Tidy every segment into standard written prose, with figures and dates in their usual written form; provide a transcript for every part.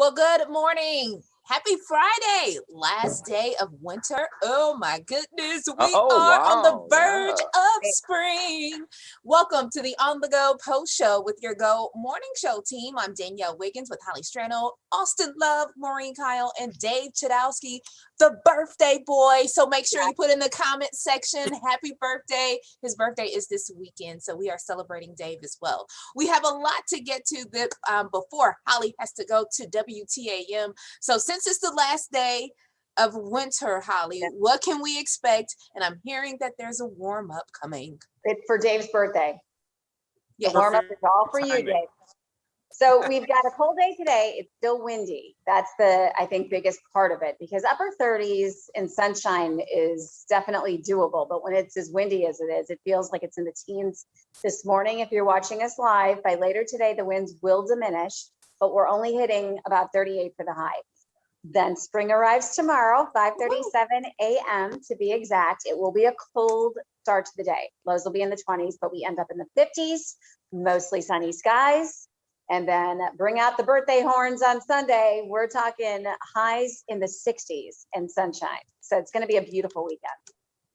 Well, good morning. Happy Friday, last day of winter. Oh my goodness, we Oh, are on the wow. verge Yeah. of spring. Welcome to the On the Go Post Show with your Go Morning Show team. I'm Danielle Wiggins with Holly Strano, Austin Love, Maureen Kyle, and Dave Chudowski, the birthday boy. So make sure you put in the comment section, happy birthday. His birthday is this weekend, so we are celebrating Dave as well. We have a lot to get to before Holly has to go to WTAM. So since it's the last day of winter, Holly, what can we expect? And I'm hearing that there's a warm up coming. It's for Dave's birthday. Yeah. The warm up is all for you, Dave. So we've got a cold day today. It's still windy. That's I think, biggest part of it, because upper 30s and sunshine is definitely doable. But when it's as windy as it is, it feels like it's in the teens this morning. If you're watching us live, by later today, the winds will diminish, but we're only hitting about 38 for the high. Then spring arrives tomorrow, 5:37 a.m. to be exact. It will be a cold start to the day. Lows will be in the 20s, but we end up in the 50s, mostly sunny skies. And then bring out the birthday horns on Sunday. We're talking highs in the 60s and sunshine. So it's going to be a beautiful weekend.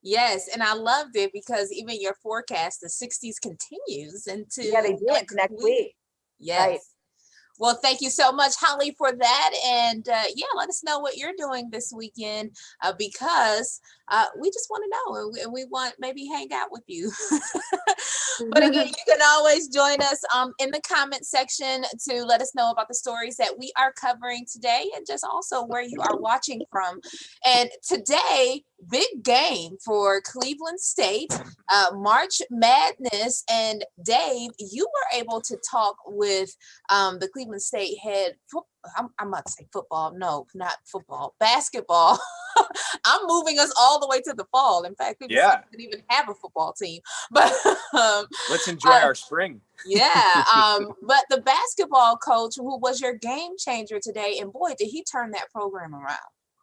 Yes, and I loved it because even your forecast, the 60s continues into they do it next week. Yes. Right. Well, thank you so much, Holly, for that. And let us know what you're doing this weekend because we just want to know and we want maybe hang out with you. But again, you can always join us in the comment section to let us know about the stories that we are covering today and just also where you are watching from. And today, big game for Cleveland State, March Madness. And Dave, you were able to talk with the Cleveland State head. I'm about to say football. No, not football. Basketball. I'm moving us all the way to the fall. In fact, we didn't even have a football team. But let's enjoy our spring. But the basketball coach, who was your game changer today, and boy, did he turn that program around.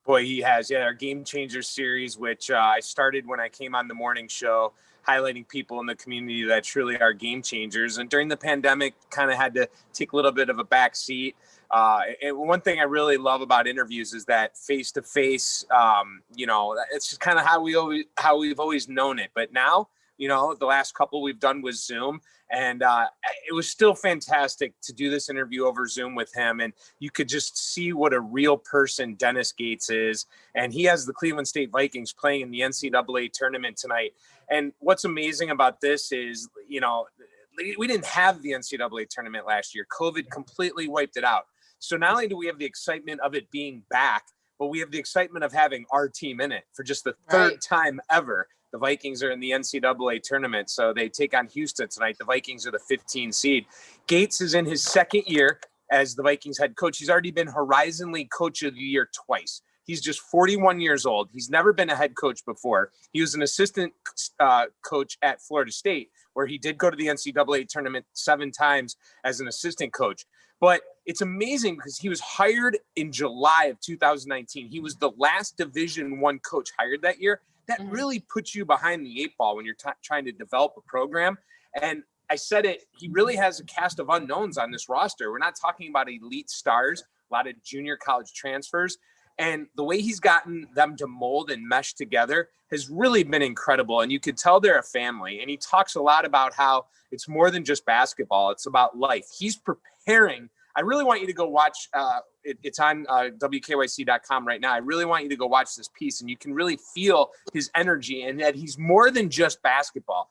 Boy, he has. Yeah, our Game Changer series, which I started when I came on the morning show, highlighting people in the community that truly are game changers. And during the pandemic, kind of had to take a little bit of a back seat. And one thing I really love about interviews is that face-to-face, it's just kind of how we've always known it. But now, the last couple we've done was Zoom, and it was still fantastic to do this interview over Zoom with him. And you could just see what a real person Dennis Gates is. And he has the Cleveland State Vikings playing in the NCAA tournament tonight. And what's amazing about this is, we didn't have the NCAA tournament last year. COVID completely wiped it out. So not only do we have the excitement of it being back, but we have the excitement of having our team in it for just the third time ever. The Vikings are in the NCAA tournament, so they take on Houston tonight. The Vikings are the 15 seed. Gates is in his second year as the Vikings head coach. He's already been Horizon League Coach of the Year twice. He's just 41 years old. He's never been a head coach before. He was an assistant coach at Florida State, where he did go to the NCAA tournament 7 times as an assistant coach. But it's amazing because he was hired in July of 2019. He was the last Division I coach hired that year. That really puts you behind the 8 ball when you're trying to develop a program. And I said it, he really has a cast of unknowns on this roster. We're not talking about elite stars, a lot of junior college transfers. And the way he's gotten them to mold and mesh together has really been incredible. And you could tell they're a family. And he talks a lot about how it's more than just basketball. It's about life. He's preparing. I really want you to go watch. It's on WKYC.com right now. I really want you to go watch this piece, and you can really feel his energy and that he's more than just basketball.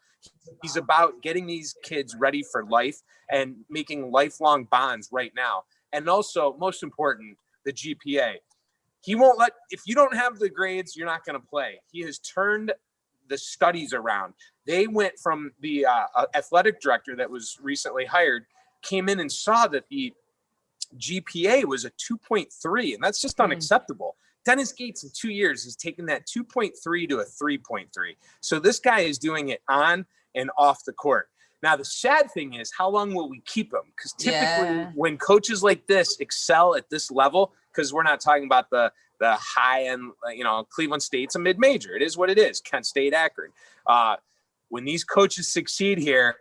He's about getting these kids ready for life and making lifelong bonds right now. And also, most important, the GPA. He won't if you don't have the grades, you're not going to play. He has turned the studies around. They went from the athletic director that was recently hired, came in and saw that the GPA was a 2.3, and that's just unacceptable. Dennis Gates in 2 years has taken that 2.3 to a 3.3. So this guy is doing it on and off the court. Now, the sad thing is, how long will we keep him? Because typically when coaches like this excel at this level, because we're not talking about the high end, Cleveland State's a mid-major. It is what it is. Kent State, Akron. When these coaches succeed here,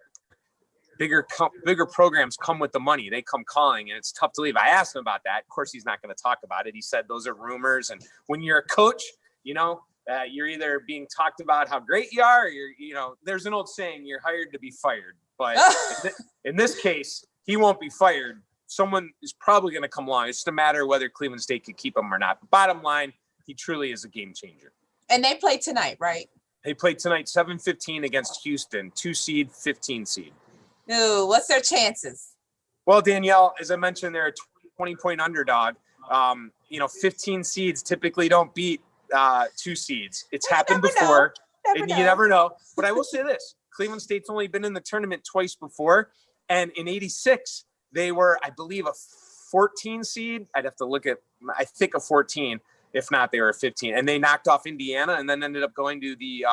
bigger programs come with the money. They come calling, and it's tough to leave. I asked him about that. Of course, he's not going to talk about it. He said those are rumors. And when you're a coach, you're either being talked about how great you are, or there's an old saying, you're hired to be fired. But in this case, he won't be fired. Someone is probably going to come along. It's just a matter of whether Cleveland State could keep him or not. But bottom line, he truly is a game changer. And they play tonight, right? They played tonight, 7:15 against Houston, 2 seed, 15 seed. Ooh, what's their chances? Well, Danielle, as I mentioned, they're a 20-point underdog. 15 seeds typically don't beat 2 seeds. It's happened before, and you never know. But I will say this: Cleveland State's only been in the tournament twice before, and in '86 they were, I believe, a 14 seed. I'd have to look at, I think, a 14. If not, they were a 15, and they knocked off Indiana, and then ended up going to the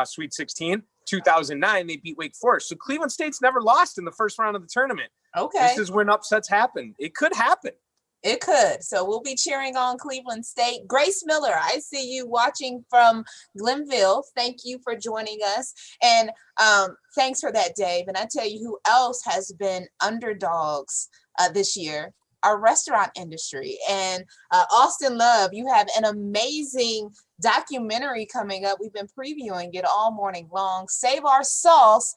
Sweet 16. 2009, they beat Wake Forest. So Cleveland State's never lost in the first round of the tournament. Okay. This is when upsets happen. It could happen. It could. So we'll be cheering on Cleveland State. Grace Miller, I see you watching from Glenville. Thank you for joining us. And thanks for that, Dave. And I tell you who else has been underdogs this year, our restaurant industry. And Austin Love, you have an amazing documentary coming up. We've been previewing it all morning long. Save Our Sauce.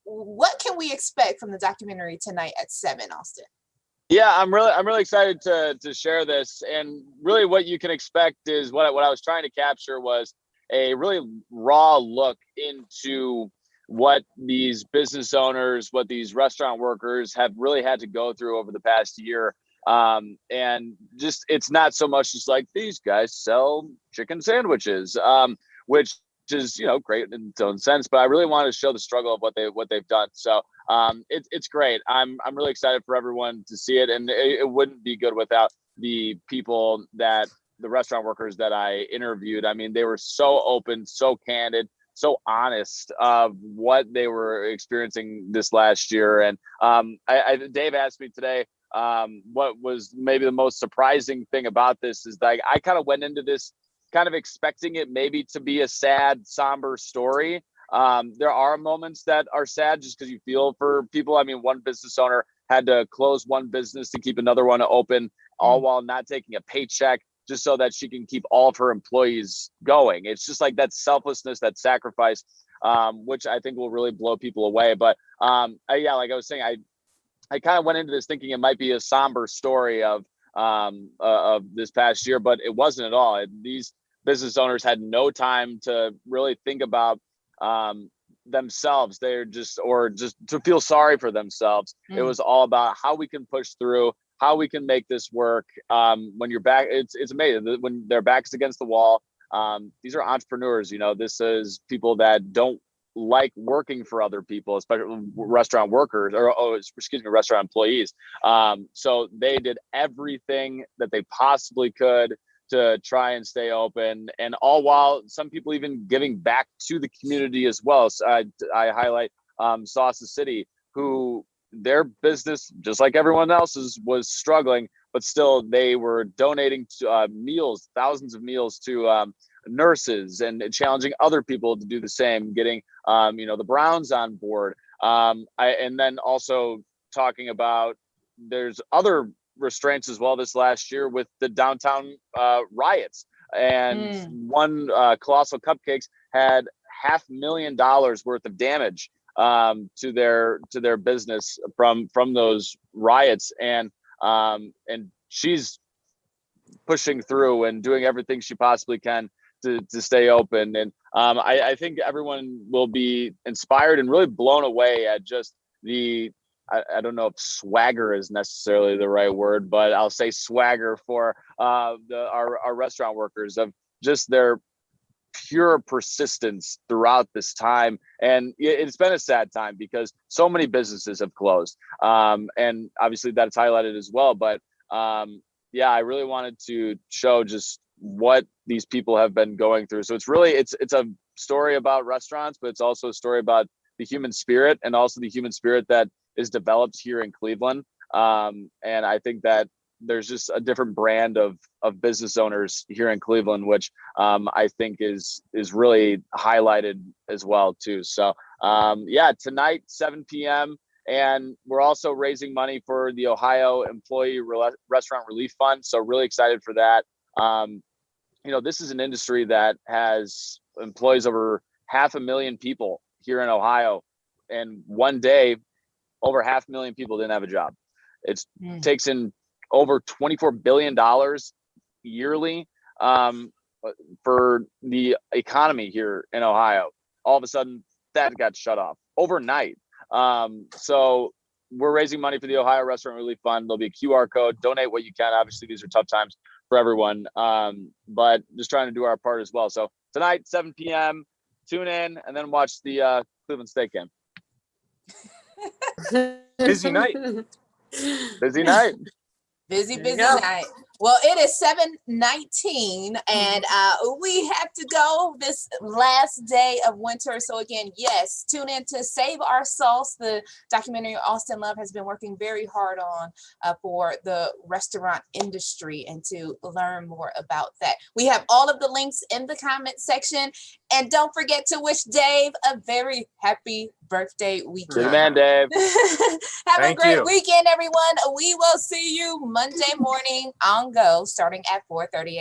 What can we expect from the documentary tonight at 7, Austin? Yeah, I'm really excited to share this. And really what you can expect is what I was trying to capture was a really raw look into what these business owners, what these restaurant workers have really had to go through over the past year. And just, it's not so much just like these guys sell chicken sandwiches, which is, great in its own sense, but I really wanted to show the struggle of what they've done. So it's great. I'm really excited for everyone to see it. And it wouldn't be good without the people the restaurant workers that I interviewed. I mean, they were so open, so candid, so honest of what they were experiencing this last year. And Dave asked me today, what was maybe the most surprising thing about this is that I kind of went into this kind of expecting it maybe to be a sad, somber story. There are moments that are sad just because you feel for people. I mean, one business owner had to close one business to keep another one open, all while not taking a paycheck, just so that she can keep all of her employees going. It's just like that selflessness, that sacrifice, which I think will really blow people away. But like I was saying, I kind of went into this thinking it might be a somber story of this past year, but it wasn't at all. These business owners had no time to really think about themselves. They're just to feel sorry for themselves. It was all about how we can push through, how we can make this work. When you're back, it's amazing when their back's against the wall. These are entrepreneurs, this is people that don't like working for other people, especially restaurant workers restaurant employees. So they did everything that they possibly could to try and stay open, and all while some people even giving back to the community as well. So I highlight Sauce City, who their business, just like everyone else's, was struggling, but still they were donating meals, thousands of meals to nurses, and challenging other people to do the same, getting the Browns on board. And then also talking about there's other restraints as well this last year with the downtown riots, and one Colossal Cupcakes had $500,000 worth of damage to their business from those riots, and she's pushing through and doing everything she possibly can to stay open. And I think everyone will be inspired and really blown away at just I don't know if swagger is necessarily the right word, but I'll say swagger for our restaurant workers, of just their pure persistence throughout this time. And it's been a sad time because so many businesses have closed. And obviously that's highlighted as well. But I really wanted to show just what these people have been going through. So it's a story about restaurants, but it's also a story about the human spirit, and also the human spirit that is developed here in Cleveland. And I think that there's just a different brand of business owners here in Cleveland, which I think is really highlighted as well too. So tonight 7 p.m. and we're also raising money for the Ohio Employee Restaurant Relief Fund. So really excited for that. This is an industry that has employs over 500,000 people here in Ohio, and one day over 500,000 people didn't have a job. It takes in over $24 billion yearly for the economy here in Ohio. All of a sudden, that got shut off overnight. So we're raising money for the Ohio Restaurant Relief Fund. There'll be a QR code. Donate what you can. Obviously, these are tough times for everyone, but just trying to do our part as well. So tonight, 7 p.m., tune in and then watch the Cleveland State game. Busy night. Busy night. Busy night. Well, it is 7:19 and we have to go this last day of winter. So again, yes, tune in to Save Our Sauce, the documentary Austin Love has been working very hard on for the restaurant industry, and to learn more about that. We have all of the links in the comment section. And don't forget to wish Dave a very happy birthday weekend. Good man, Dave. Have a great weekend, everyone. We will see you Monday morning on Go starting at 4:30.